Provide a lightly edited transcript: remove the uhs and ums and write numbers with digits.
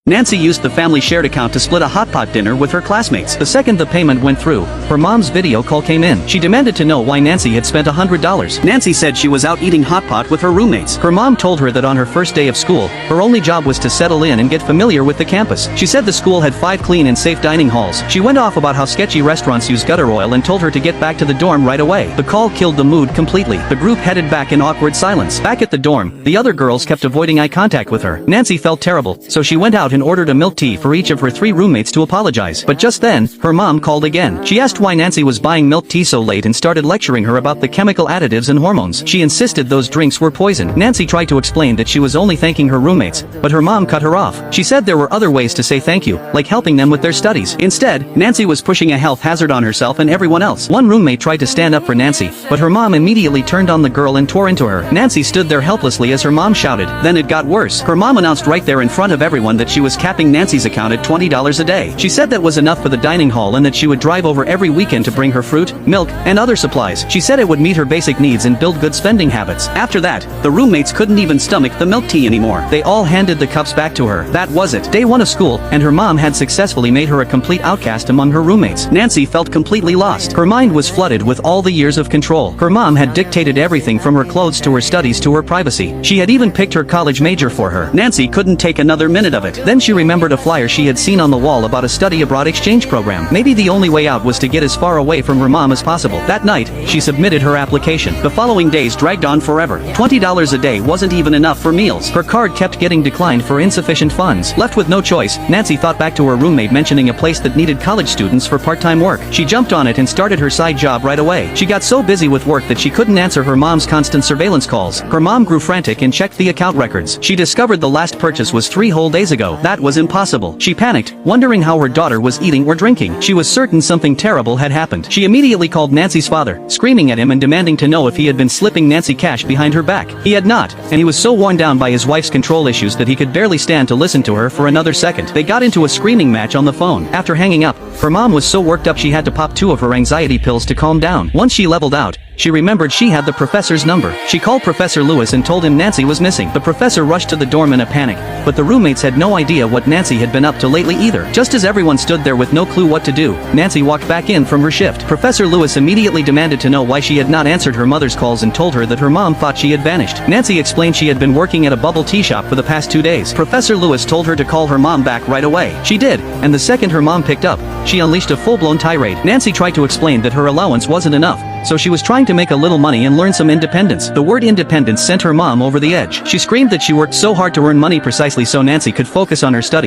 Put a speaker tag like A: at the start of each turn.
A: Nancy used the family shared account to split a hot pot dinner with her classmates. The second the payment went through, her mom's video call came in. She demanded to know why Nancy had spent $100. Nancy said she was out eating hot pot with her roommates. Her mom told her that on her first day of school, her only job was to settle in and get familiar with the campus. She said the school had 5 clean and safe dining halls. She went off about how sketchy restaurants use gutter oil and told her to get back to the dorm right away. The call killed the mood completely. The group headed back in awkward silence. Back at the dorm, the other girls kept avoiding eye contact with her. Nancy felt terrible, so she went out and ordered a milk tea for each of her 3 roommates to apologize. But just then, her mom called again. She asked why Nancy was buying milk tea so late and started lecturing her about the chemical additives and hormones. She insisted those drinks were poison. Nancy tried to explain that she was only thanking her roommates, but her mom cut her off. She said there were other ways to say thank you, like helping them with their studies. Instead, Nancy was pushing a health hazard on herself and everyone else. One roommate tried to stand up for Nancy, but her mom immediately turned on the girl and tore into her. Nancy stood there helplessly as her mom shouted. Then it got worse. Her mom announced right there in front of everyone that she was capping Nancy's account at $20 a day. She said that was enough for the dining hall and that she would drive over every weekend to bring her fruit, milk, and other supplies. She said it would meet her basic needs and build good spending habits. After that, the roommates couldn't even stomach the milk tea anymore. They all handed the cups back to her. That was it. Day 1 of school, and her mom had successfully made her a complete outcast among her roommates. Nancy felt completely lost. Her mind was flooded with all the years of control. Her mom had dictated everything from her clothes to her studies to her privacy. She had even picked her college major for her. Nancy couldn't take another minute of it. Then she remembered a flyer she had seen on the wall about a study abroad exchange program. Maybe the only way out was to get as far away from her mom as possible. That night, she submitted her application. The following days dragged on forever. $20 a day wasn't even enough for meals. Her card kept getting declined for insufficient funds. Left with no choice, Nancy thought back to her roommate mentioning a place that needed college students for part-time work. She jumped on it and started her side job right away. She got so busy with work that she couldn't answer her mom's constant surveillance calls. Her mom grew frantic and checked the account records. She discovered the last purchase was 3 whole days ago. That was impossible. She panicked, wondering how her daughter was eating or drinking. She was certain something terrible had happened. She immediately called Nancy's father, screaming at him and demanding to know if he had been slipping Nancy cash behind her back. He had not, and he was so worn down by his wife's control issues that he could barely stand to listen to her for another second. They got into a screaming match on the phone. After hanging up, her mom was so worked up she had to pop 2 of her anxiety pills to calm down. Once she leveled out, she remembered she had the professor's number. She called Professor Lewis and told him Nancy was missing. The professor rushed to the dorm in a panic, but the roommates had no idea what Nancy had been up to lately either. Just as everyone stood there with no clue what to do, Nancy walked back in from her shift. Professor Lewis immediately demanded to know why she had not answered her mother's calls and told her that her mom thought she had vanished. Nancy explained she had been working at a bubble tea shop for the past 2 days. Professor Lewis told her to call her mom back right away. She did, and the second her mom picked up, she unleashed a full-blown tirade. Nancy tried to explain that her allowance wasn't enough, so she was trying to make a little money and learn some independence. The word independence sent her mom over the edge. She screamed that she worked so hard to earn money precisely so Nancy could focus on her studies.